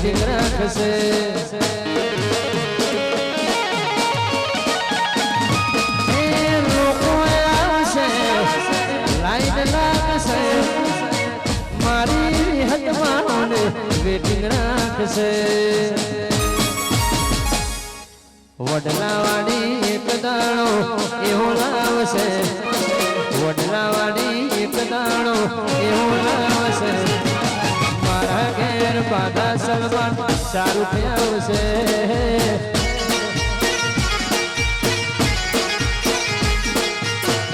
Waiting રાખશે લોકો આવશે લાઈન લાગશે મારી હદમાં વેટિંગ રાખશે વડલાવાડી એક દાણો એવો લાવશે વડલાવાડી એક દાણો એવો લાવશે મારા ઘેર બાધા સલમાન શાહરુખ આવશે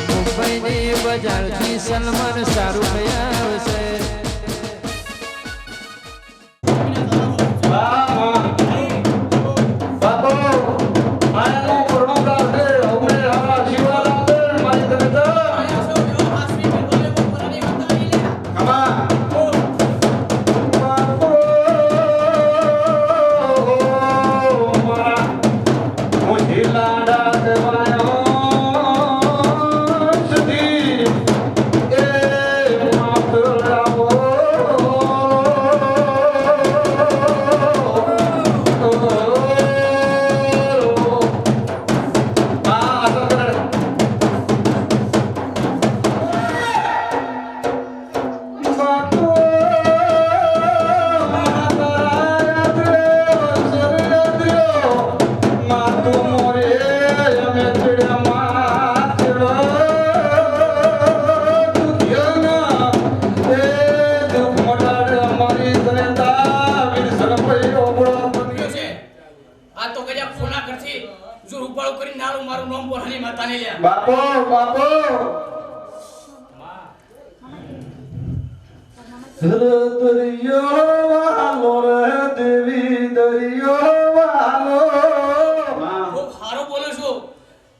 મુંબઈની બજારથી સલમાન શાહરુખ આવશે બાપો બાપો દરિયો વાલો રે દેવી દરિયો વાલો ખૂબ સારો બોલો છો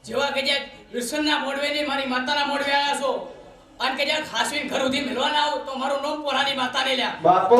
જેવા કે જ્યાં કૃષ્ણના મોડવે ને મારી માતાના મોડવે આવ્યા છો અને કે જ્યાં ખાસવીન ઘર સુધી મિલવાના આવો તો મારું નામ પોરાની માતાને લ્યા બાપો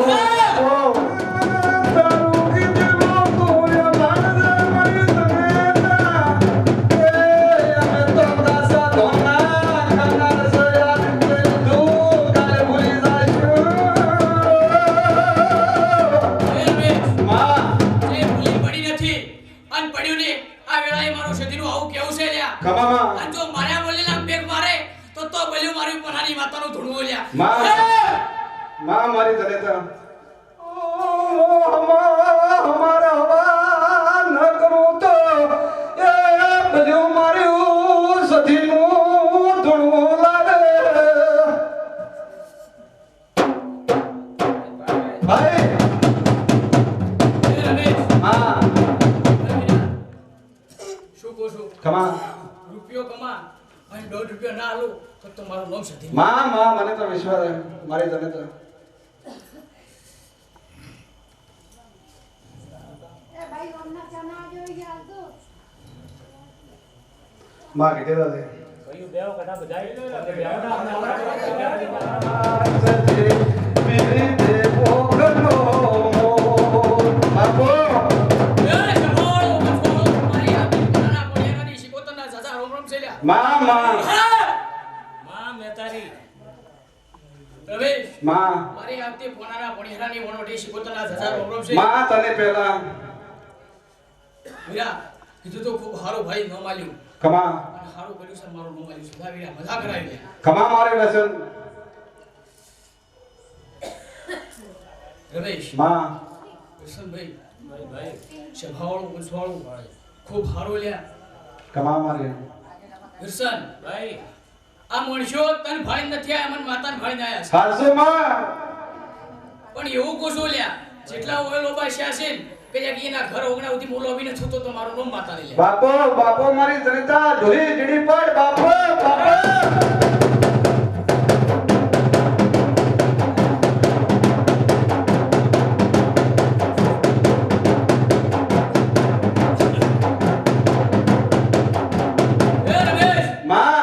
माँ मारी तले था हमारा हवा न करो तो ये बलियो मारे सधी नु धुणो लागे भाई हाँ શું કહું છું कमा રૂપિયો કમા અને 1.5 રૂપિયા ના આલો તો તમારું નામ સધી माँ माँ મને તો વિશ્વાસ है મારી તને તો माँ के तेरा दे કયું બેવ કડા બધાય मेरे देवो गनो बापो माँ माँ માં મેતારી પ્રવેશ माँ મારી આપતી પોનાના પોણીહરાની વણોટી શિકોતના હજાર રોમ છે माँ तने पहला વીરા કીધું તો ખૂબ હારો ભાઈ ન માલ્યું कमा અને હારો કર્યું છે મારું ન માલ્યું સુધા વીરા મજા કરાવી લે कमा मारे व्यसन રમેશ माँ કિશનભાઈ ભાઈ ભાઈ સભાવાળું ગુંસવાળું ખૂબ હારો લ્યા कमा मारे કિશન ભાઈ આ મણશો તન ભાળી નથી આયા મન માતાને ભાળીને આયા છે हालसे माँ પણ એવું કોસો લ્યા જેટલા ઓય લોબા છે કે જે એના ઘર ઓગણા ઉધી મોલો બી ન છૂતો તો મારું નામ માતાને લે बापो बापो मारी जनिता ढोली डीडी पड़ बापो बापो એ રમેશ माँ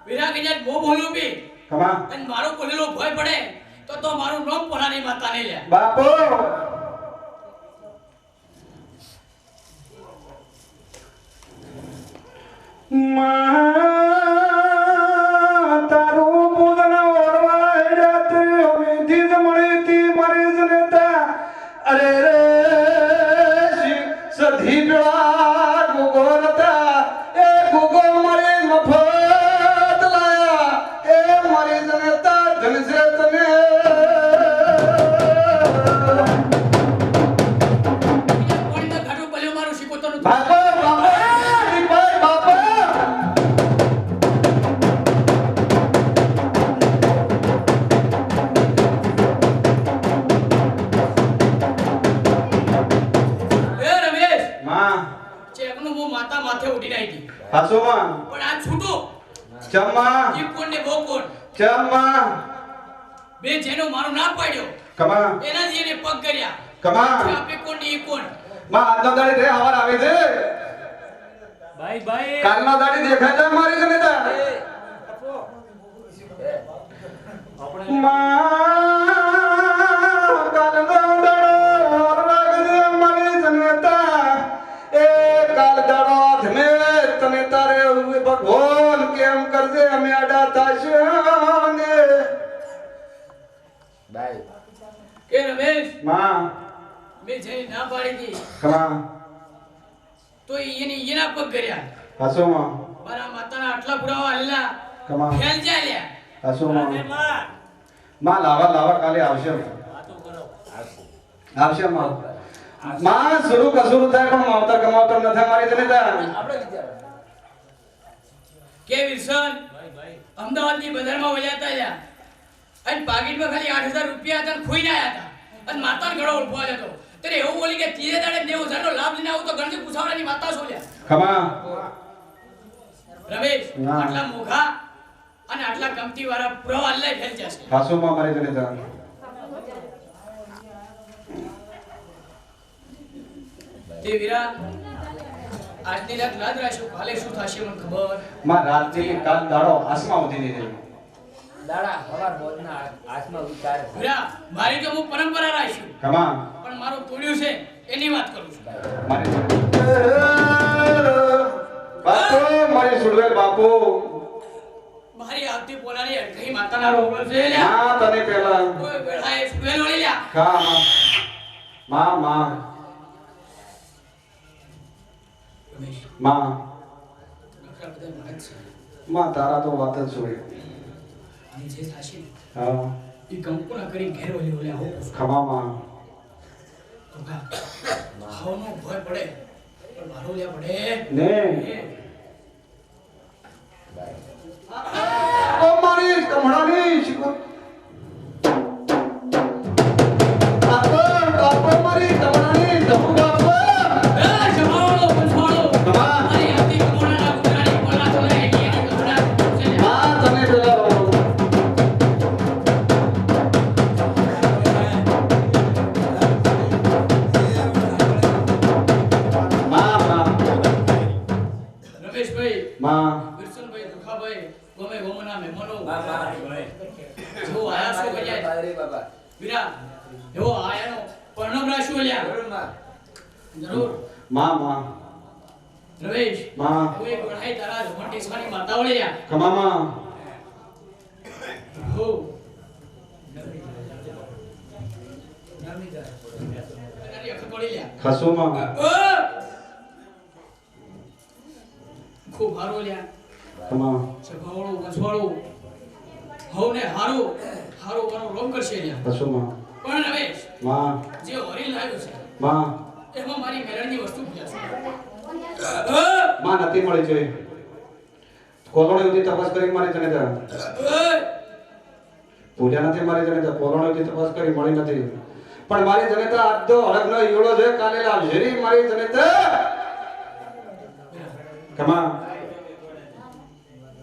વીરા કે જે બો બોલું બી कमा અને મારો બોલેલો ભય પડે તો મારું નામ પોરાની માતાને લે बापो તારું પૂજન ઓરવા રાત્રે હવેથી જ મળી તી મારી જનતા અરે માથે ઉડીને આવી ગઈ હાસુમાં પણ આ છૂટો ચમમાં ઈ કોણ ને બહુ કોણ ચમમાં બે જેનો મારું નામ પાડ્યો કમા એના જ એને પગ કર્યા કમા આપે કોણ ને ઈ કોણ માં આજનો દાડી રે હવાર આવે છે ભાઈ ભાઈ કાલનો દાડી દેખાય છે મારી જનેતા માં કાલનો દાડો રાખજે મારી જનેતા એ કાલ દાડો ધમે તને તારે ભગવાન કેમ કરજે અમે આડા થાશે ને કે રમેશ માં મેં જઈ ના પાડી હતી કમા તો એની એના પગ કર્યા હાસુમાં મારા માતાના આટલા પુરાવા હલ્લા કમા ફેલ ચાલ્યા હાસુમાં માં માં લાવા કાલે આવશે વાતો કરો આવશે માં માં શરૂ કસૂર થાય પણ માવતર કમાવતર ન થાય મારી જનેતા કે વિલ્સન ભાઈ ભાઈ અમદાવાદની બજારમાં વજાતા રહ્યા અને પાકીટમાં ખાલી 8000 રૂપિયા હતા અને ખોઈને આયા હતા અને માતાનો ગળો ઉભો હતો ત્યારે એવું બોલી કે ત્રીજે દાડે 90,000 નો લાભ લઈને આવું તો ગણજી પૂછાવડાની માતા સોલ્યા ખમા રમેશ ના. આટલા મોઘા અને આટલા કમતી વાળા પુરાવા લઈ ફેલ જશે હાસુમાં મારી જનેતા તે વીરા આજની રાત યાદ રાખજો કાલે શું થશે મને ખબર માં રાતથી કાલ દાડો આસમાં ઉધી દીધી દાડા હવાર મોરના હાથમાં ઉતાર વીરા મારી તો હું પરંપરા રાખી ખમા પણ મારું તોડ્યું છે એની વાત કરું છું મારી બાપુ મારી સુડવેલ બાપુ મારી આવતી પોલાની અડધી માતાના રોગો છે લ્યા માં તને પેલા કોઈ બેઠાએ સુવેલ વળી લ્યા ખા માં માં રમેશ માં નખરા બધા મારા જ છે માં તારા તો વાત જ છોડી અને જે થશે ને હા એ કંકુના કરી ઘેર વળી ઓલે આવો ખમા માં તો કા ખાવાનો ભય પડે પણ મારો લ્યા પડે ને એ ઓ મારી કમળાની શીખો બાપુ મારી કમળાની ધમુ બાપુ જમાડો બંધાડો ખમા મારી આવતી કમોડાના કુતરાની પોલા તો લે એની કમોડા છે લ્યા માં તને પેલા રહો રમેશભાઈ માં વિરસનભાઈ દુખાભાઈ ગમે ગમના મહેમાનો ભાઈ જો આયા છો કજ્યા વીરા એવો આયાનો પરણમ રાખ્યો લ્યા જરૂર માં રમેશ માં કોઈ ગણાય તારા જમણટી સાની માતા વળી લ્યા ખમા માં હો ખસુમાં ખૂબ હારો લ્યા ખમા સભાવળો વસવાળો હવને હારો હારો મારો રોમ કરશે લ્યા ખસુમાં પણ રમેશ માં જે હરી લાવ્યો છે માં એમાં મારી મેળણની વસ્તુ ભૂલ્યા માં નથી મળી જોઈ કોલોણી સુધી તપાસ કરી મારી જનેતા પૂજા નથી મારી જનેતા કોલોણી સુધી તપાસ કરી મળી નથી પણ મારી જનેતા આજ તો હરકનો ઈવડો છે કાલે લાવજેરી મારી જનેતા કમા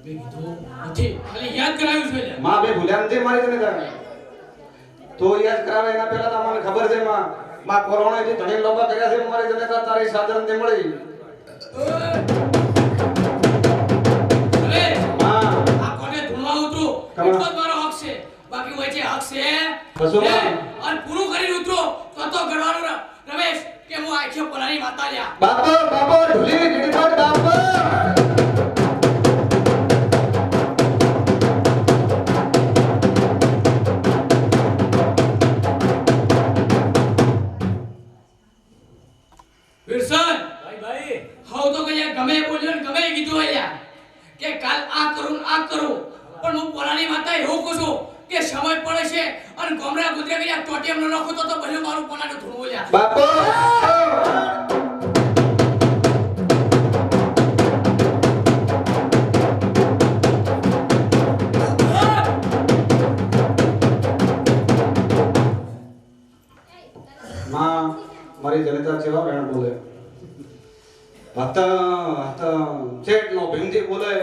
બે કીધું નથી ખાલી યાદ કરાવ્યું છે લ્યા માં બે ભૂલ્યા નથી મારી જનેતા તો યાદ કરાવે એના પહેલા તો મને ખબર છે માં કોલોણી થી ઘણી લોબા કર્યા છે મારી જનેતા તારી સાધન થી મળી રમેશ માં આ કોને ધૂણવા ઉતરો કમા. એટલો જ મારો હક છે બાકી વચ્ચે હક છે કશું લે, નહીં. અને પૂરું કરીને ઉતરો તો ગળવાનું રમેશ કે હું આખે પોલાની માતા લ્યા બાપા ઢોલી ડીડી પર બાપા વિરસન ભાઈ ભાઈ હાવ તો કયા ગમે બોલ્યો ને ગમે કીધું અલ્યા કે કાલ આ કરું ને આ કરું પણ હું પોલાની માતા એવું કહું છું કે સમય પડે છે અને ગોમરા ગુજરે ગયા ટોટિયમ ન નાખો તો ભલે મારું પોલાનું ધૂણવું લ્યા બાપા માં મારી જનતા જેવા વેણ બોલે आता चेट नो भिंती बोले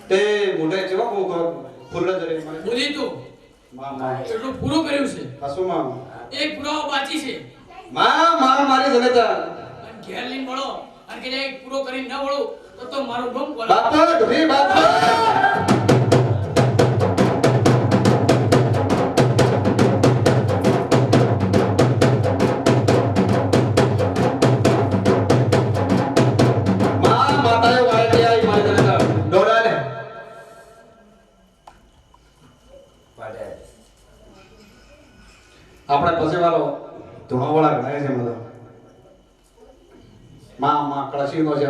તે મોઢે જેવા ફૂલડા જરે બોલી તું માં એટલું પૂરું કર્યું છે હાસુ માં એક પુરાવો બાકી છે માં મારી જનેતા અને ઘેર લઈને વળો અને કે એક પૂરો કરીને ન વળો તો મારું ગમ બોલો બાપા ઢોરી બાપા આપણે પછી વાળો ધોવાવાળા ગણાય છે મતલબ માં કળશીનો છે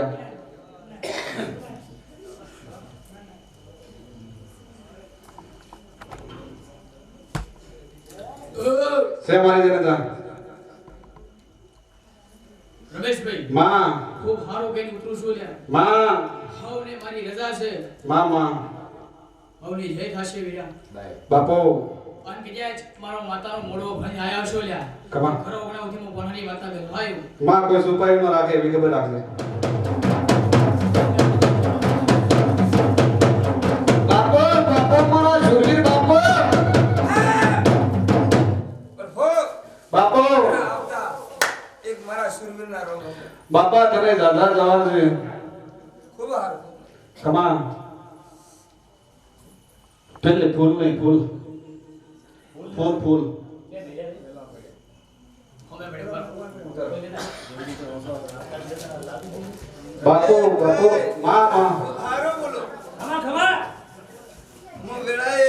સે મારી જનતા રમેશભાઈ માં ખૂબ સારું કઈ ઉતરું છું લ્યા માં હવને મારી રજા છે માં હવની જય થાશે વીરા બાપો અને કે જાય મારો માતાનો મોડો ભાઈ આયા છો લ્યા કમા ખરો ગણા ઉઠી મો બોનાની વાતા કે ભાઈ માં કોઈ સુપાઈ ન રાખે એવી ખબર રાખજે બાપો મારા સુરવીર બાપો બાપો એક મારા સુરવીરના રોગ બાપા તને દાદા જવા છે ખૂબ સારું કમા પેલે ફૂલ નહીં ફૂલ હવે બેડે બાપો માં સારું બોલો ખમા હું વેળાએ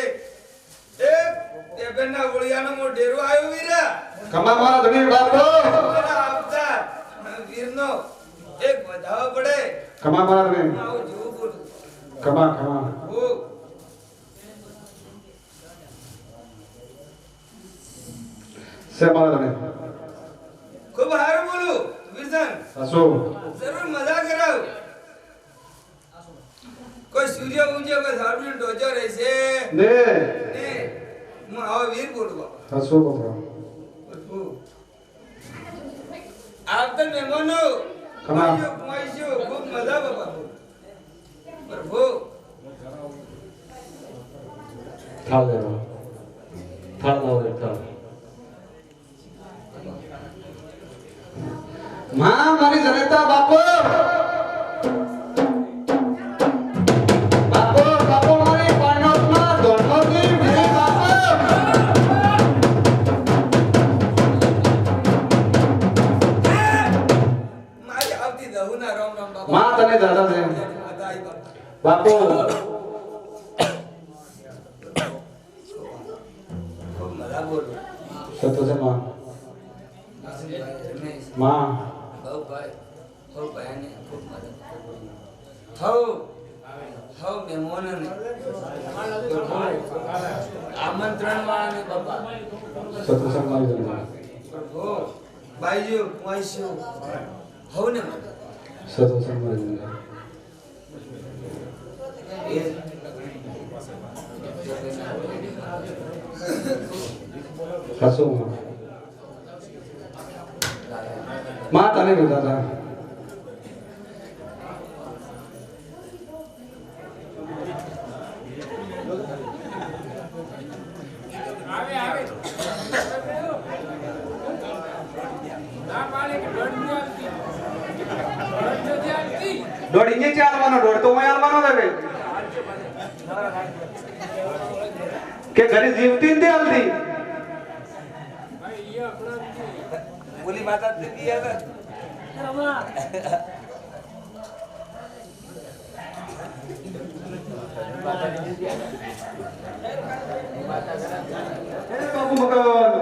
એક તેબેનના ઓળિયાનો મો ડેરો આવ્યો વીરા કમા મારા ધણી બાપો વેળા આવતા વીરનો એક વધાવો પડે કમા મારા ધણી આવું જેવું બોલું કમા ઓ સે મારા ધણી ખૂબ સારું બોલું વીરસન હસો જરૂર મજા કરાવ કોઈ સૂર્ય ઊંચે કોઈ ઝાડું ડોજો રહેશે ને ને હું આવો વીર બોલું બાપા હસો બાપા પ્રભુ આવતા મહેમાનો કમા. કમાઈશું ખૂબ મજા બાપા પ્રભુ થાળ લેવા થાળ લાવો થાળ માં મારી જનેતા બાપો મારી પાણોતમાં ધોળમોની વીરી બાપો મારી આવતી દહુના રામ રામ બાપા માં તને દાદા છે મજા આવી બાપા બાપો ખૂબ મજા બોલું સતો છે માં રમેશ માં બહુ ભાઈને ખૂબ મજા થવ મહેમાનોને આમંત્રણ વાળાને બાપા સતો છે મારી જનેતા પ્રભુ બાઈજો કુંવાઈશું હવને સતો છે મારી જનેતા હસો માં તને બી દાદા દોઢ ઇંચે ચાલવાનો દોઢ તો હું હાલવાનો રહે કે ઘરે જીવતી નથી હાલતી બોલી માતા તે દિયા બાપુ મગન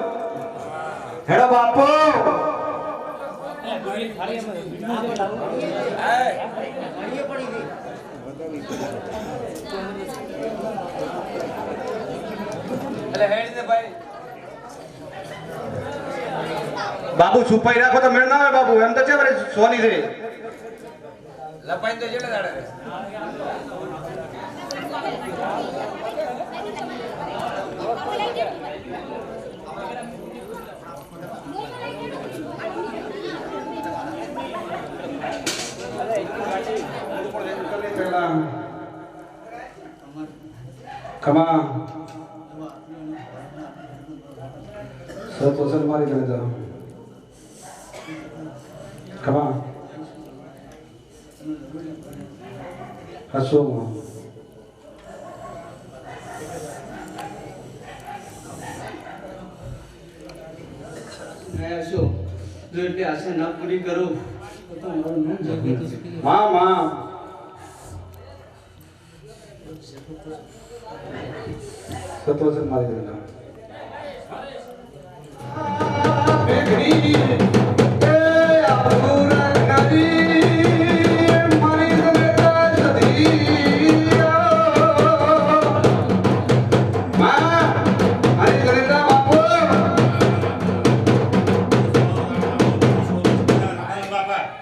હેડો બાપુ અલે હેડ દે ભાઈ બાબુ છુપાઈ રાખો તો મેળ ના આવે બાબુ એમ તો છે વળી સોની છે લપાઈ તો જેટલા દાડા રે ખમા સત મારી ગણે જાઓ ખમા હસો શું જો એટલે આશા ના પૂરી કરું તો મારું નામ જગી તો શકી માં સત મારી ગણે જાઓ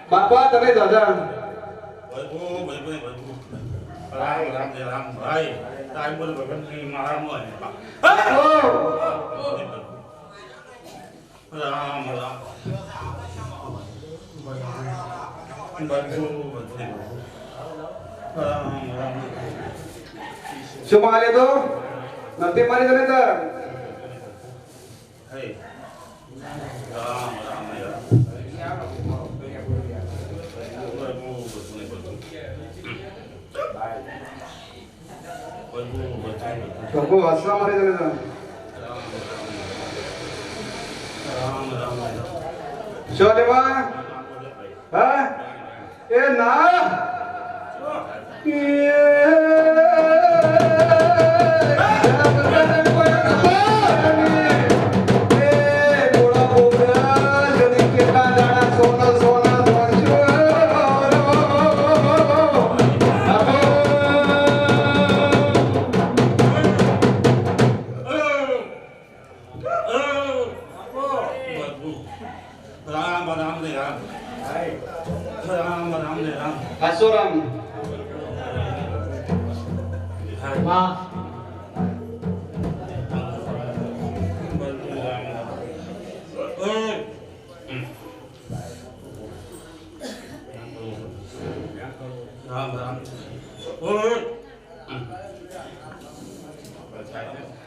બાપા તમે દાદા શું મારે તો નથી મારી ગણે તા Kau asal mari jalan. Siapa mah? Hah? Nah. Asuram. માં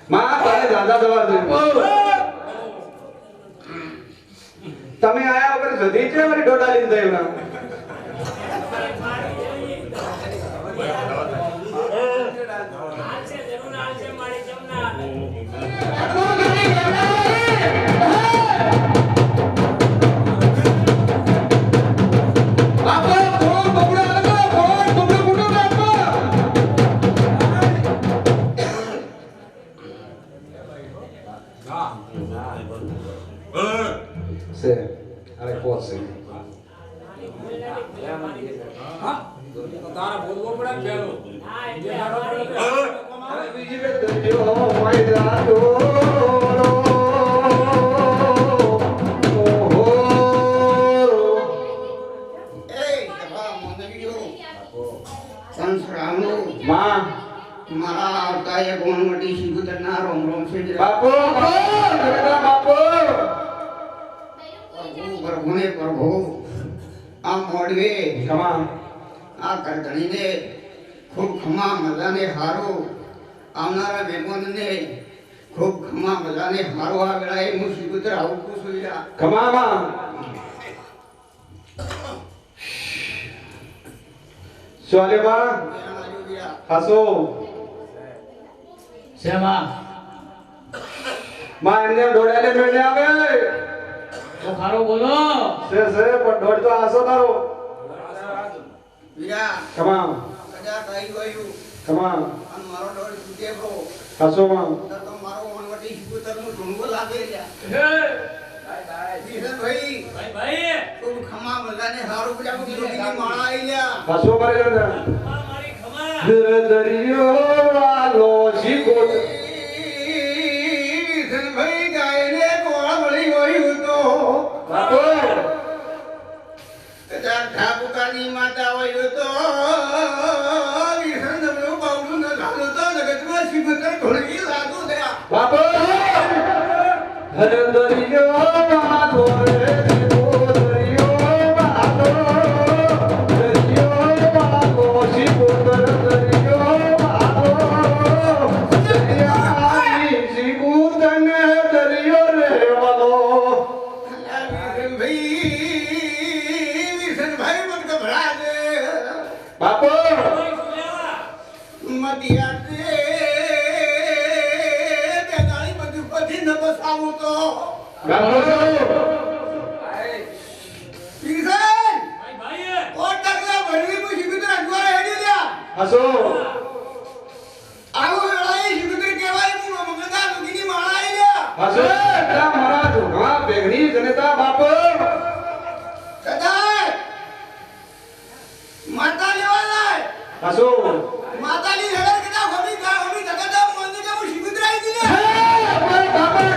માં તારે દાદા દવા દે તમે આયા વગર જધી છે મારી ડોડા લીન દેવના Se, are pose. તારા બોલવો પડે ને પેલો બીજી બે દર્જો વાયદા તો માં મારા આવતા એ ગોણવટી શીખુતરના રોમ રોમ છે બાપો બાપો પ્રભુને પ્રભુ આ મોડવે ખમા આ કરધણીને ખૂબ ખમા મજાને હારો આવનારા મહેમાનને ખૂબ ખમા મજાને હારો આ વેળાએ હું શીખુતર આવું છું ખમા માં સોલે માં હાસો શેમાં માં એમને દોડાલે મેળે આવે તો ખારો બોલો સે પણ દોડ તો આસો તારો વીરા ખમા કદાચ આવી ગયું ખમા અને મારો દોડ છૂટે બ્રો હાસો માં તો મારો વનવટી શીખુતરનું ઢૂંઢો લાગે હે વિરલ ભાઈ ભાઈ ભાઈ ખૂબ ખમા મજાને હારો પેલા રોટીની માળા આવી ગયા હાસો મારી જને મારી ખમા દરિયો વાલો શીખો ભાઈ ગાયને કોળા મળી ગયું તો બાપો કદાચ ઠાકુકાની માતા હોય તો વિષણ દમનું બાવડું ન ઝાલું તો જગતમાં શિવતર ઘોડી લાગુ થયા બાપો દરિયો વાલો રે દરિયો વાલો શીખો દરિયો વાલો ગામનો છો કિશન ભાઈ ભાઈ ઓ ટકલા ભરવી મુ શિબિત્ર અજવાળા હેડી લ્યા હસો આવો વેળાએ શિબિત્ર કહેવાય મુ મગદા લુગીની માળા આઈ લ્યા હસો તા મારા જોગા બેગની જનતા બાપ કદાય માતા લેવા લાય હસો માતાની હેડર કદા હમી જગતા મંદિર કે મુ શિબિત્ર આઈ દી લ્યા બાપા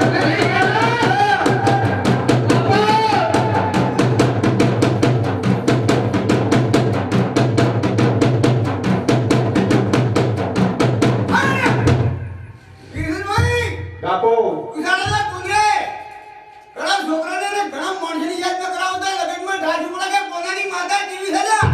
કિશનભાઈ બાપો ઉસાળાના કુંદરે ઘણા છોકરાને ને ઘણા માણસની યાદ ન કરાવતા લગનમાં ઢાસુ પડે કે પોતાની માતા ટીવી થયા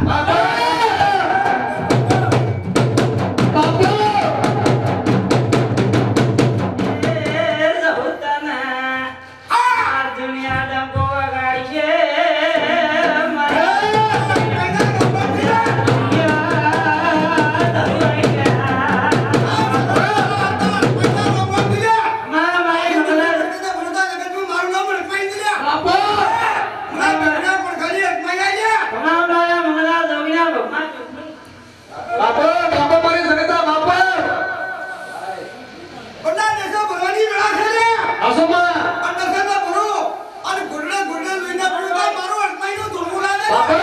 બાપો બાપો મારી જનતા બાપો હસો માં બાપા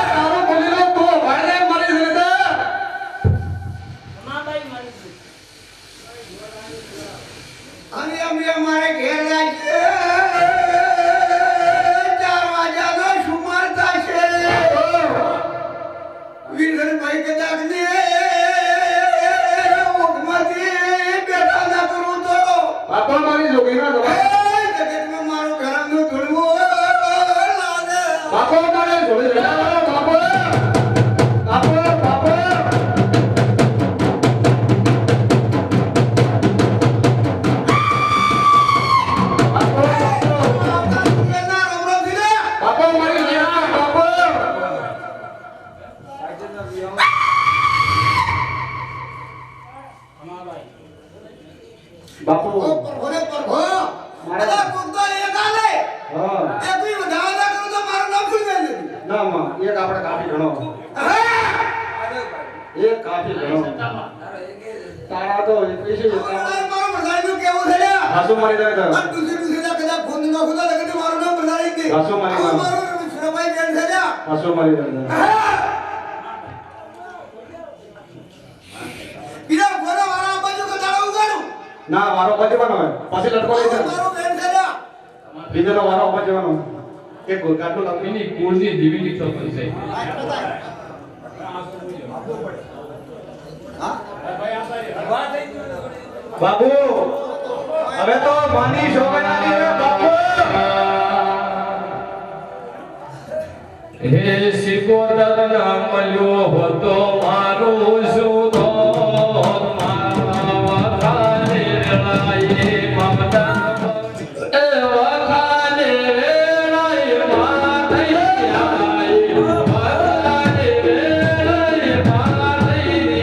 તારો બોલીલો તો ભાઈ રે મારી જનતા અને અમે અમારે ઘેર જાય 4 વાગ્યાનો સુમાર થશે વિરધનભાઈ કદાચ ને ઊંઘમાંથી બેઠા ના કરું તો બાપા મારી જોગીના જવા જગતમાં મારું ઘરનું ધૂળવું લાગે બાપો મારે જોડી રહ્યા બાપો બાપો બાપો બાપો મારી જનતા બાપો બાપુ હા ના માં એક આપણે કાફી ગણો એક કાફી ગણો તારા તો પૈસે હાસુ મારી દે તો હાસુ મારી દે ના વારો બચવાનો હોય પછી લટકો લઈ જાય બીજો વારો બચવાનો એક ગોલકાટનું લાગી એની કુળની દિવ્યની ચોપન છે બાબુ હવે તો માની શોભનાની રે બાપુ હે સિકોતર ના મળ્યો હતો મારું સુધો મારા વખાને લાયે મમતા એ વખાને લાયે માથે આય વખાને લાયે માથે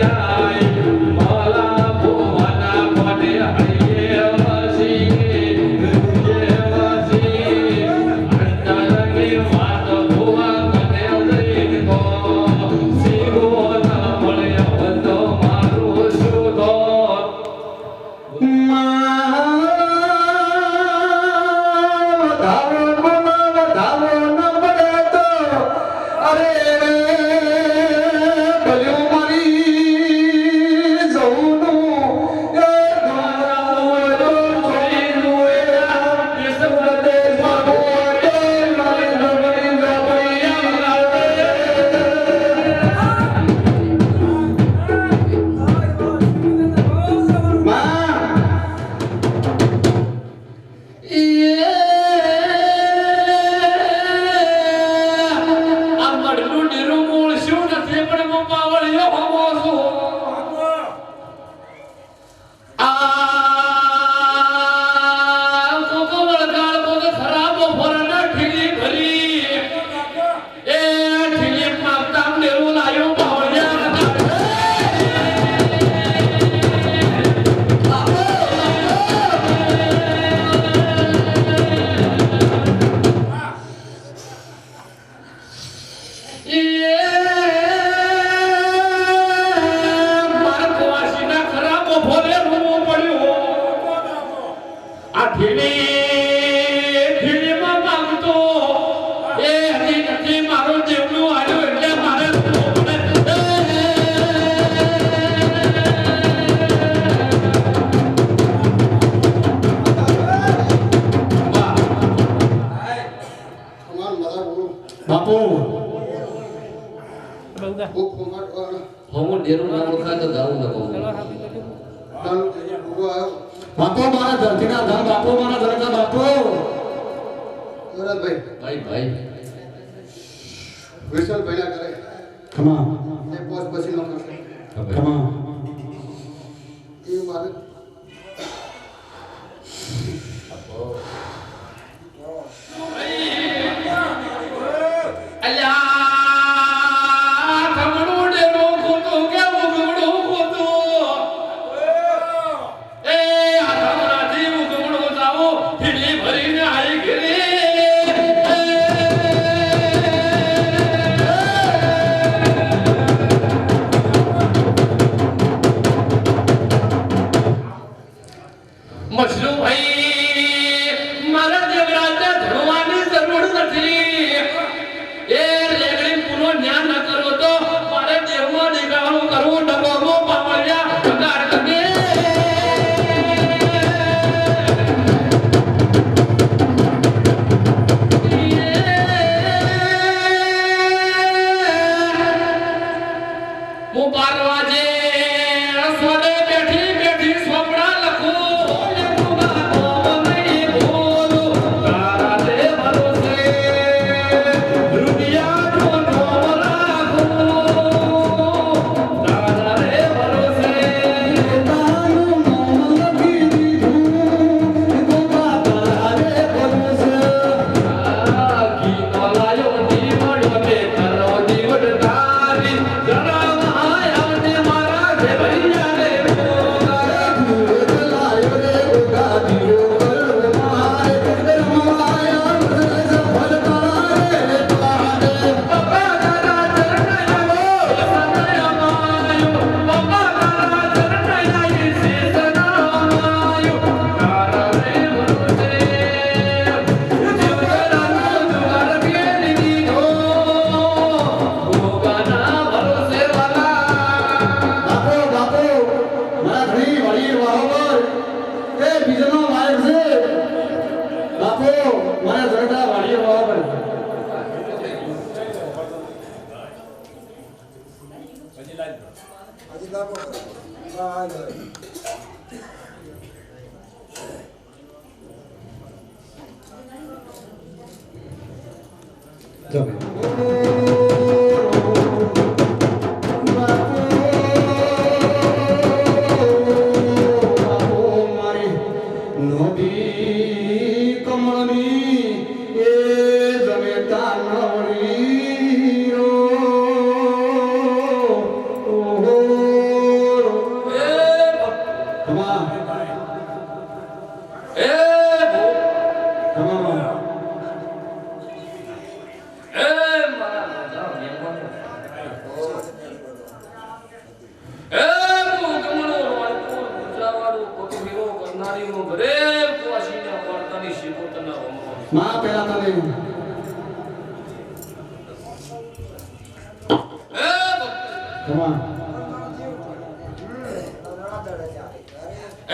આય માલા ભુવના પડે હૈયે વસી જે વસી અંતરંગી વાત ભુવા કને લઈ ગો સિગો ના મળ્યો હતો મારું સુધો બાપુ ભૂખ ઉમટવાનો હું ડેરું ના ઓળખાય તો ગાવું ન કહું તારું ભૂગો આવ્યો બાપુ મારા ધરતીના ધન બાપુ મારા ધરતીના બાપુ ભરતભાઈ ભાઈ ભાઈ વિશાલ પહેલા કરે ખમા એ પોસ્ટ પછી નો કરશે ખમા એ મારે અલ્યા ખમણું ડેરો ખોતો કે ઉગમણું ખોતો એ આ ખમણાથી ઉગમણું જાવો ફીલી ભરીને આઈ ઘરે મશરૂ ભાઈ મારા દેવરાજને ધરવાની જરૂર નથી એ રેગડી પૂરો ન્યા ન કરો તો મારે દેવમાં નિકાળો કરવો ડબોમો પાવળિયા પગાર કરે હું 12 વાગે રસોડે બેઠી બેઠી સોપડા લખું તારા દે ભરોસે રૂપિયા નો નોમ રાખું તારા દે ભરોસે તારું નામ લખી દીધું ગોપા તારે ભરોસે કી નલાયો દી મળ્યો તે કરો દીવડ તારી જરા આયા મારા ઘે ભૈયા રે લાયો રે ગોગા દીવો કર મારે માયા સફળ તારે તારે પપ્પા તારા ચરણાયો સનાયો પપ્પા તારા ચરણાયો સેસનાયો તારા રે ભરોસે જીવરાનો દુવાર કેલી દીધો ભોગાના ભરોસે વાલા બાપો બાપો મારા ઘણી વળી બરાબર એ બીજનો માર્ગ છે બાપો મારા ધરતા વળી બરાબર નદી કમળની એ જમેતા નવરી ઓહો કમા એ કમા એ મારા રાજા મહેમાનો એ મુકમણો વાળકો ગુજરાવાળો કોટવીરો કરનારીઓ ઘરે પોસીને વાર્તાની શીખોતના રમવા માં પેલા તને એ કમા એ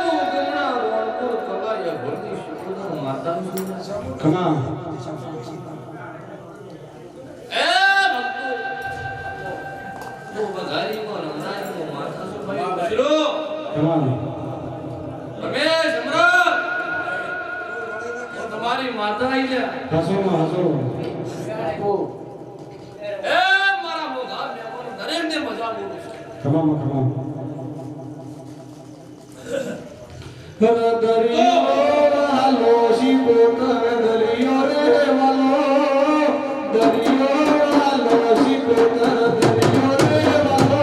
મુકમણા વાળકો કલાયા ભરની શીખોતના માતાનું કમા એ ભક્તો ઓ બગારીમાં રમનારીઓ માતા સુભાઈ બસરો કમા રમેશ અમરત તમારી માતા આઈ લે હસો માં હસો એ મારા મોગા મહેમાનો દરેકને મજા બોલું છું કમા કમા દરિયો વાલો શિવો કર દરિયો રે વાલો દરિયો વાલો શિવો કર દરિયો રે વાલો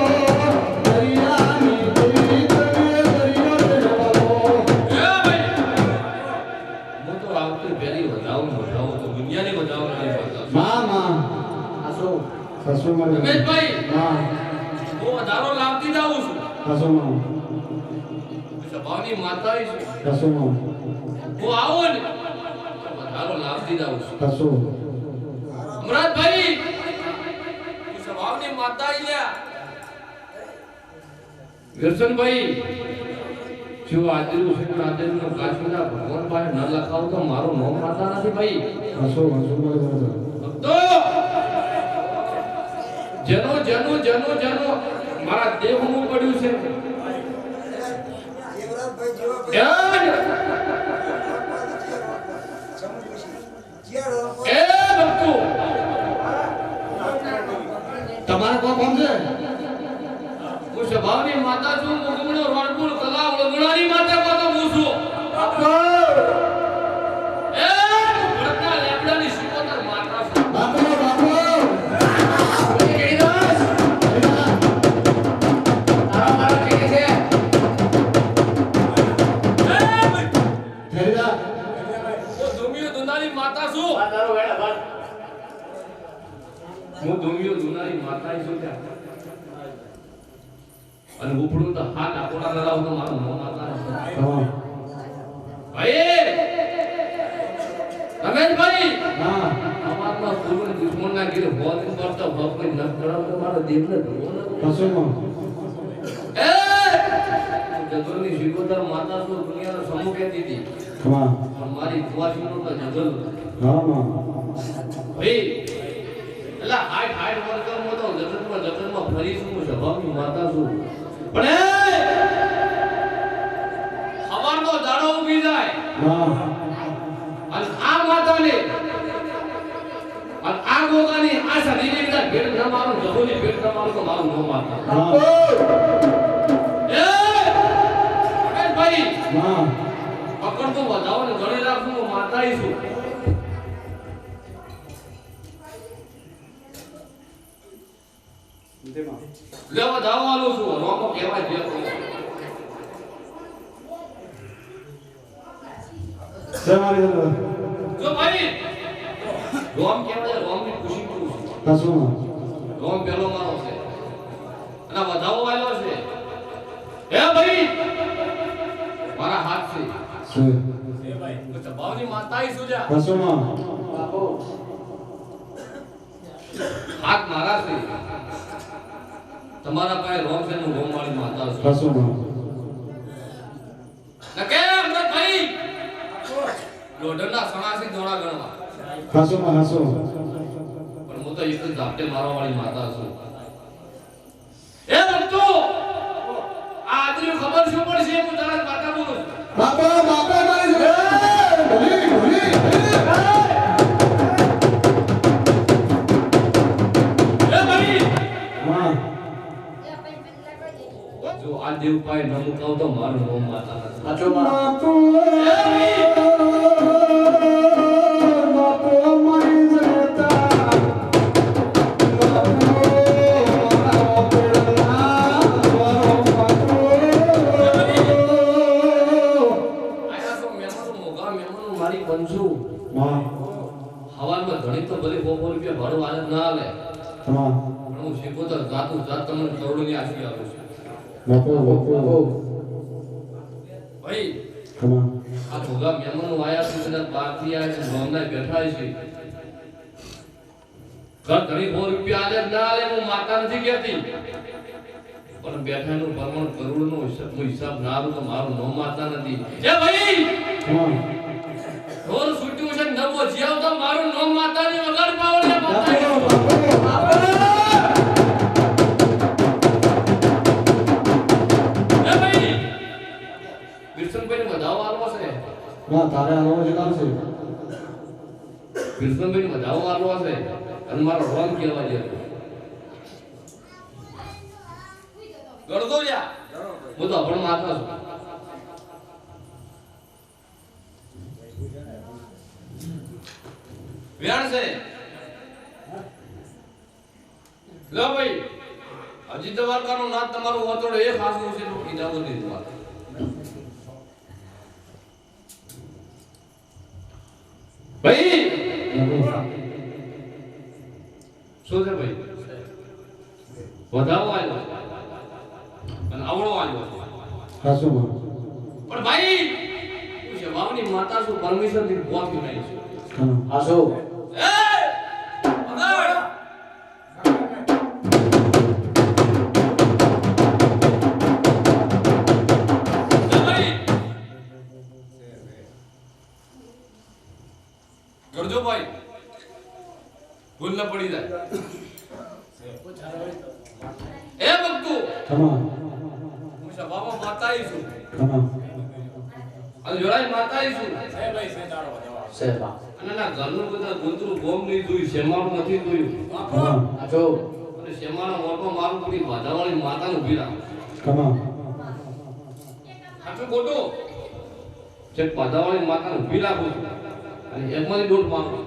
દરિયાની કોઈ તમે દરિયો રે વાલો એ ભાઈ હું તો આવતી પહેલી વધાવું તો દુનિયાની વધાવું નહીં બતાવું માં હસો હસો માં રમેશભાઈ માં હું વધારો લાવતી જાઉં છું હસો માં સભાની માતા છું હસો માં હું આવો ને તો વધારો લાવતી જાઉં છું હસો અમરાજભાઈ સભાની માતા આઈ લે વિરસનભાઈ જો આજનું છે આજનું કાશ્મીરના ભગવાન પાસે ન લખાવ તો મારું નામ માતા નથી ભાઈ હસો માં ભક્તો જનો જનો જનો જનો મારા દેહનું પડ્યું છે એ ભક્તો તમારે કોણ કોણ છે હું સ્વભાવની માતા છું મુગમણો રણપુર કલા વળગણાની માતા પાતો હું છું એ ભરતના લેબડાની શિકોતર માતા છું બાપુ બાપુ ફેરદા હું ધુમિયો દુનારી માતા છું હું ધુમિયો દુનારી માતા છું ત્યાં અને ઉપડું તો હાથ આપોડા લગાવ તો મારું મોં માતા હા ભાઈ રમેશભાઈ હા અમારના પૂર્વ દુશ્મનના ઘેર ભોજન કરતા ભગવાન ન કરાવ તો મારો દેવને ધોવો ન કસોમાં એ જગલની શિકોતર માતા છું દુનિયાનો સમૂહ કહેતી હતી હા પણ મારી કુવાસીનો તો જગલ હા માં ભાઈ એલા હાઈટ હાઈટ વર્કરમાં તો જગતમાં ફરી છું હું સ્વભાવની માતા છું પણ એ ખબરનો દાડો ઉભી જાય હા અને આ માતાને અને આ ગોગાની આ શરીરની બધા ભેટ ન મારું જગોની ભેટ ન મારું તો મારું ન માતા હા એ ભાઈ હા પકડ તો વધાવો ને ગણી રાખું હું માતાઈ છું લેવા ધાવવાનું છું રોમો કહેવાય જે તમારી જો ભાઈ રોમ કહેવાય રોમની ખુશી કરું છું કસોમાં રોમ પેલો મારો છે અને વધાવો વાળો છે હે ભાઈ મારા હાથ છે છે તો ભાવની માતાઈ શું છે કસોમાં હાથ મારા છે તમારા પાસે રોમ છે હું રોમ વાળી માતા છું કસોમાં ને કે અમૃતભાઈ લોઢણના સણાસી દોડા ગણવા કસોમાં હસો પણ હું તો એક જ ઝાપટે મારવા વાળી માતા છું એ ભક્તો આ આદરી ખબર શું પડશે હું તારા માતા બોલું છું બાપા બાપા મારી ભલી ભલી એ ભાઈ હા જો આ દેવ પાય ન મુકાવ તો મારું નામ માતા નથી બાપુ બાપુ મારી જનતા આયા તો મહેમાનો મોગા મહેમાનો મારી બનશું હા હવારમાં ઘણી તો ભલે 100 રૂપિયા ભાડું આલે ના આલે હા પણ હું શીખો તો જાતું જાત તમને કરોડોની આશી આપું છું બાપુ બાપુ ભાઈ કમા આ ભોગા મહેમાનો આયા છે બધા બહારથી આયા છે ગામના બેઠા છે ઘર ઘણી 100 રૂપિયા આલે ના આલે હું માતા નથી કહેતી પણ બેઠાનું પરમણ કરોડનો હિસાબ ના આલું તો મારું નામ માતા નથી એ ભાઈ હા ઢોર છૂટ્યું છે નવો જીવ તો મારું નામ માતાની વગર પાવડે માતા એ ભાઈ વિરસનભાઈ વધાવો આલવો છે ના તારે આવો જ કામ છે વિરસનભાઈ વધાવો આલવો છે અને મારો રોમ કહેવા દે ગળદો લ્યા હું તો અભણ માતા છું વ્યાણ છે લો ભાઈ હજી દ્વારકાનો નાથ તમારું વાતોડો એક હાસું છે તો કીધા બધી વાત ભાઈ શું છે ભાઈ વધાવો આવ્યો અને આવડો આવ્યો કસોમાં પણ ભાઈ હું શવાવની માતા છું પરમેશ્વર થી ગોઠવી નહીં છું હા આસો એ પકડ ગરજો ભાઈ ભૂલ ન પડી જાય એ ભક્તો ખમા હું બાબા માતા આવી છું ખમા અને જોડાઈ માતા આવી છું સેવા અને ના ઘરનું બધા ગુંદરું ગોમ નહીં જોયું શેમાનું નથી જોયું ખમા જો અને શેમાનો મોટો મારું બધી વાધાવાળી માતાનું ઊભી રાખ ખમા સાચું ખોટું જે વાધાવાળી માતાનું ઊભી રાખું છું અને એકમાંથી દોઢ મારું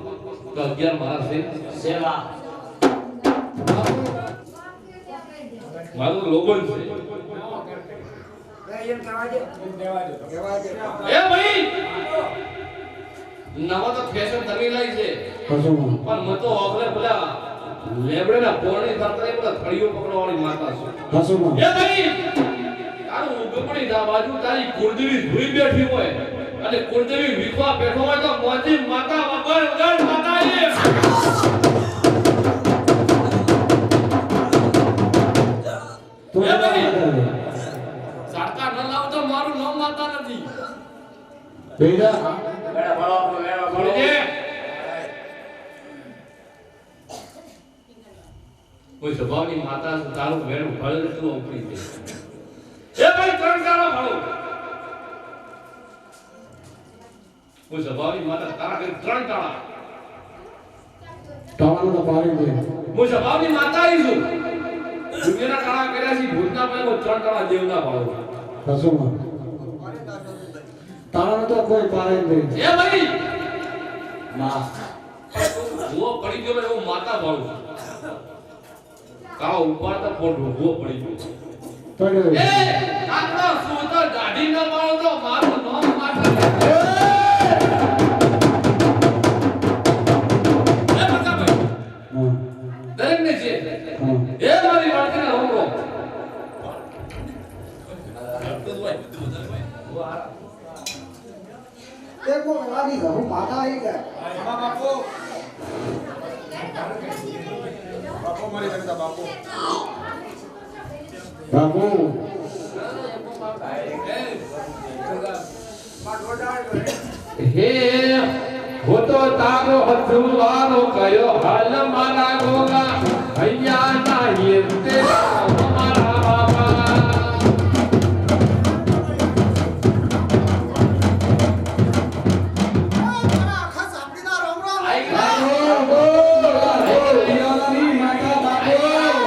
તો 11 મારા છે સેવા મારું લોગન છે એ ભાઈ નવા તો ફેશન તમે લઈ છે કસુમા પણ મત તો ઓગલે પેલા લેબડેના પોણી કરતા પેલા થળીઓ પકડવાવાળી માતા છે કસુમા એ ભાઈ તારું ઉગમણી દા બાજુ તારી કુળદેવી ધોઈ બેઠી હોય અને કુળદેવી વિખવા બેઠો હોય તો મોજી માતા વગર વગર માતા એ તો એ ભાઈ સાડકા ન લાવ તો મારું નામ માતા નથી બેડા ભણજે કોઈ સ્વભાવની માતા છે તારું મેળું ફળ તું ઉપડી છે એ ભાઈ ત્રણ ગાળા ભણો કોઈ સ્વભાવની માતા તારા ઘરે ત્રણ ટાળા ટાવાનો તો પાડી દે હું સ્વભાવની માતા આવી છું દુનિયાના ટાળા કર્યા છે ભૂતના પહેલા હું ત્રણ ટાળા દેવના ભાળું કસુમા ટાવાનો તો કોઈ પાડે દે એ ભાઈ માં ભૂવો પડી ગયો એટલે હું માતા ભાળું છું કાળો ઉપાડતા ફોન ભૂવો પડી ગયો પડ્યો એ કાકડો સૂતો દાઢી ન મારો તો મારું નામ માતા એ પ્રતાપભાઈ હા દરેક ને છે હા એ મારી વાતને હોંગો એક વો વાલી હું માતા આવી ગયા બાપો મારી જગતા બાપો બાપુ હે હો તો તારો હથવારો કયો હાલ મારા ગોગા હૈયા નાહી તે મારા બાબા આખા સાપડીના રોમ રોમ આઈ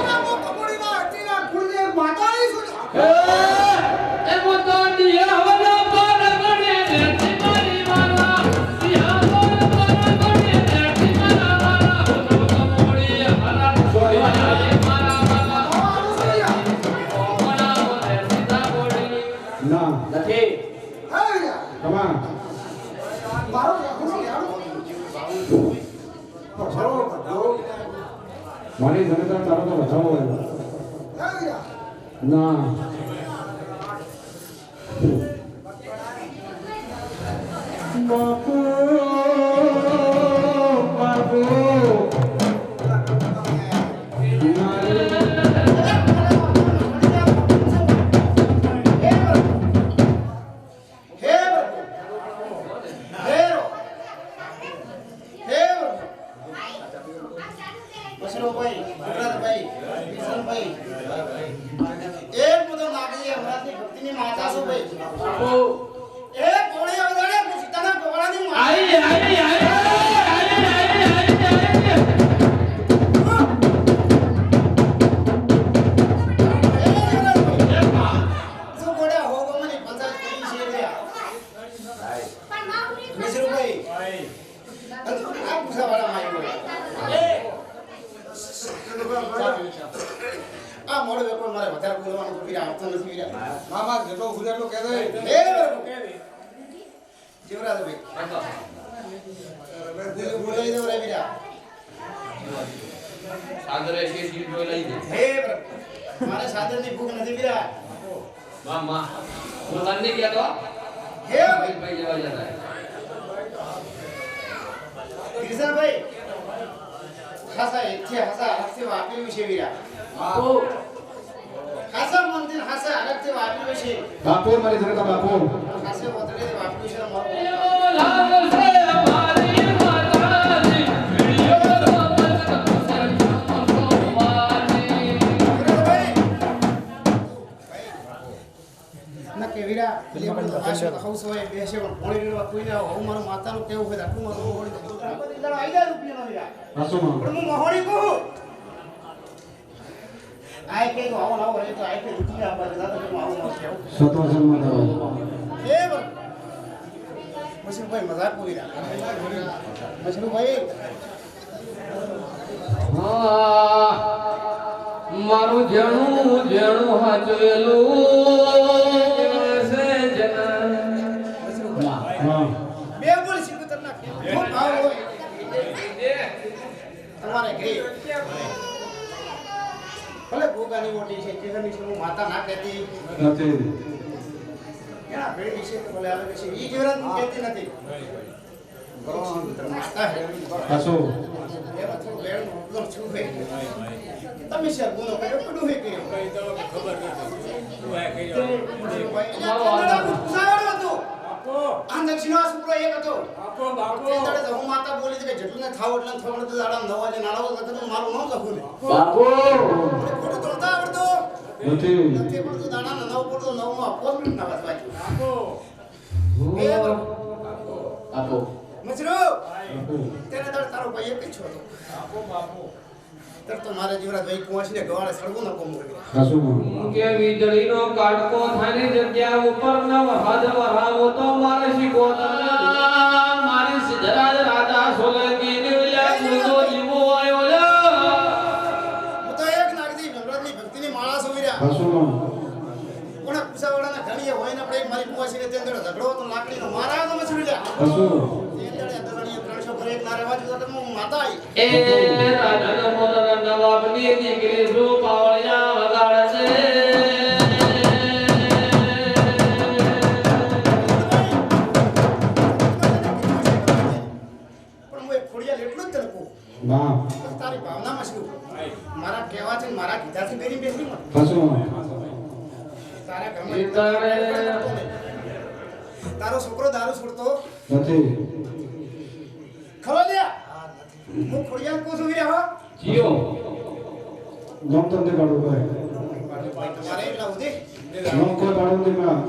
બાપો કપડીના હટીના કુળદેવ માતા આવી છું એ મોતો દિયા વના પર ગણે રેતી મારી વાલા દિયા પર ગણે રેતી મારા વાલા હો તો મોડી હરા છોડી મારા વાલા ઓમના મોને સીધા ગોડી ના નથી હે ખમા મારો લખું યાર મારી જનતા તારો તો બચાવો હે ના બાપુ બાપુ આઈ આઈ આઈ આ મોડો વેપાર મારે વધારે બોલવાનું કોઈ આવતો નથી વીરા મામા જેટલો ગુજારલો કહે દે હે જીવરાજભાઈ બોલાઈ દો રે વીરા સાદરે કે સીટ જોઈ લઈ દે હે મારે સાદરની ભૂખ નથી વીરા મામા હું તને ગયા તો હે ભાઈ ભાઈ લેવા જતા કિશનભાઈ ખાસા એથી ખાસા અલગથી વાપર્યું છે વીરા ખાસા મંદિર ખાસા અલગથી વાપર્યું છે બાપુ મારી જનતા બાપુ ખાસે વતડે વાપર્યું છે મારું લાલ સે મારી માતાજી વિડિયો તો મત સર હાઉસ હોય બેસે પણ પોણી રેડવા કોઈ ના હું મારું માતાનું કેવું હોય આટલું મારું મોહણી આઈ જાય રૂપિયાનો યાર હાસુમાં પણ હું મોહણી કહું આય કે તો આવો રે તો આય કે રૂપિયા આપવા જતા તો હું આવું કેવું સતવસનમાં થવા એ બસ મશરૂભાઈ મજાક બોલી રહ્યા મશરૂભાઈ મારું જેણું જેણું હાચવેલું છે જના હા બે બોલ સિકુતર ના ખૂબ ભાવ હોય તમારે ઘરે ભલે ભોગાની મોટી છે ચિકનની છે હું માતા ના કહેતી નથી એના ભેડી છે તો ભલે આવે છે ઈ જીવન કહેતી નથી સિકુતર માતા હે હાસુ એમાં થોડું વેળનું ઉગમ છું હે તમે શેર બોલો કર્યો કડું હે કર્યો ખબર નથી શું હે કર્યો આ દક્ષિણવા છોકરો એક હતો બાપો બાપો તે હું માતા બોલી કે જેટલું ને થાવ એટલે થોડું તો દાડા 9 વાગે નાળો લખતો મારું નામ લખું ને બાપુ ખોટું તોડતા આવડતો નથી નથી પડતું દાડા 9 પડતો 9 માં 5 મિનિટ ના વાંચવાય બાપો બાપુ મજરો તેને દાડ તારો ભાઈ એક જ છો હતો બાપો તર તો મારે જીવરાજ ભાઈ કુંવાસીને ગવાળે સળવું ન કોમ કરી હાસુમાં કે વીજળીનો કાટકો થાની જગ્યા ઉપર નવ હદ વરાવો તો મારે શીખો મારી સિદ્ધરાજ રાજા સોલંકી નિવલ્યા કુંડો જીવો આયો લે હું તો એક નાગદી ભગવાનની ભક્તિની માળા સોવી રહ્યા હાસુમાં કોણા કુસાવાડાના ઘણીએ હોય ને આપણે એક મારી કુંવાસીને તે અંદર ઝઘડો તો લાકડીનો મારા તો મસરી લ્યા હાસુ તે અંદર દરણીએ 300 પર એક ના રહેવા દીધો તો હું માતા આવી એ રાજા મોદન નવાબની દીકરી જો પાવળિયા વગાડે છે પણ હું એક ખોડિયાલ એટલું જ તને કહું બા તારી ભાવનામાં શું મારા કહેવાથી મારા કીધાથી બેરી બેસી મત હાસુમાં તારા ઘરમાં એટલા તારો છોકરો દારૂ છોડતો નથી ખરો લ્યા હું ખોડિયાલ કહું છું વીરા હો જીઓ ગમ તમને કાઢું ભાઈ તમારે એટલા ઉદે ગમ કોઈ કાઢું નહીં માં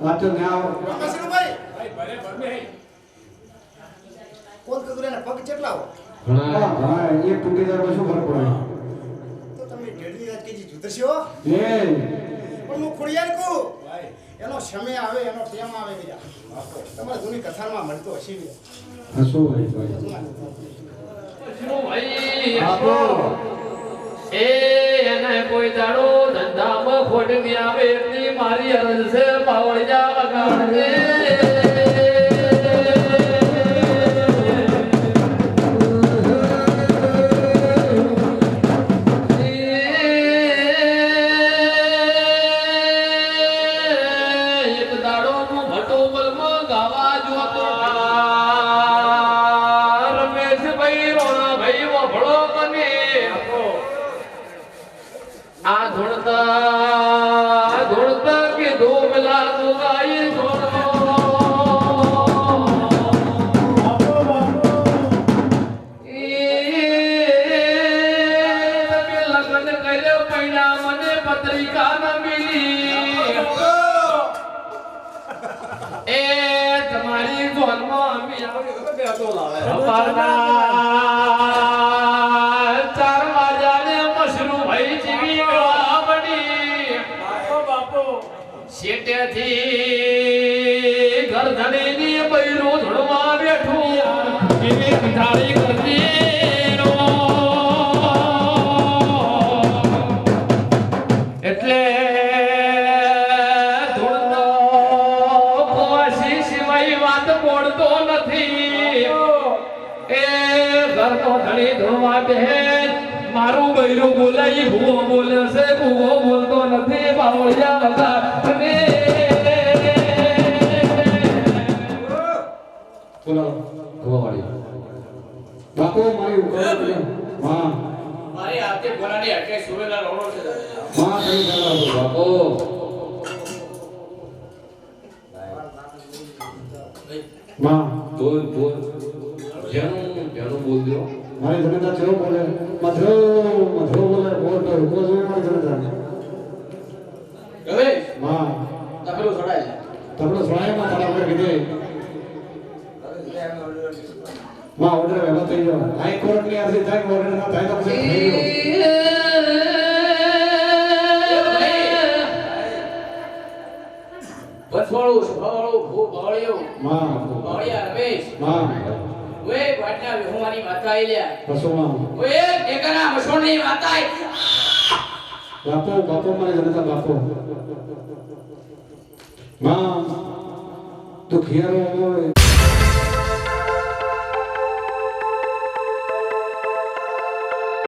આ તો ન્યા મસરુભાઈ ભાઈ ભલે ભલે કોલ કદુરાના પગ કેટલા હો હા હા એક તૂટી જાય શું ફરક પડે તો તમે ડેડની વાત કીધી જુદશો એ પણ હું ખોડિયાલ કહું ભાઈ એનો સમય આવે એનો ટેમ આવે વીરા તમારે જૂની કથામાં મળતો હશે વીરા હાસુ ભાઈ ભાઈ એ એને કોઈ દાડો ધંધામાં ખોટ ની આવે એટલી મારી અરજ છે પાવળિયા વગાડે એક દાડો હું ભટોબલમાં ગાવા જોતો રમેશભાઈ રોણાભાઈ વફળો મને આ ધૂણતા ધૂણતા કીધું પેલા તું ગાઈ છોડો લગ્ન કર્યો પૈણા મને પત્રિકા ન મિલી એ તમારી જોનમાં અમે ચાર વાજાને મશરૂ ભાઈ જીવી ગવા બની બાપો બાપો શેટેથી ઘર ધણીની બૈરું ધૂણવા બેઠું એવી ધારી કરતી રો એટલે ધૂણનો કુવાસી સિવાય વાત બોલતો નથી એ ઘરનો ધણી ધૂણવા બેન મારું બૈરું બોલાઈ ભૂવો બોલે છે ભૂવો બોલતો નથી બાવળિયા વગાડે બોલો ગોવાળી બાપુ મારી ઉપર હા મારી હાથે બોલાડી હટકે સુરેલા રોડો છે હા સહી કરાવો બાપો માં બોલ બોલ જેનું જેનું બોલ દો મારી જનતા ચેવો બોલે મધરો મધરો બોલે બોલ તો રૂકો જોઈએ મારી જનતા હવે માં તપેલું છોડાય તબલો સોળામાં તારા ઉપર કીધે માં ઓર્ડર વહેલો થઈ ગયો હાઈકોર્ટ ની અરજી થાય ઓર્ડર ના થાય તો પછી થઈ ગયો બસવાળું સભાવાળું ભૂ ભાળ્યો માં ભાળ્યા રમેશ માં વે વાટના વિહુમાની માતા આઈલ્યા બસોમાં વે ટેકાના મસોણની માતા આઈ બાપો બાપો મારી જનતા બાપો માં તું ખિયારો હોય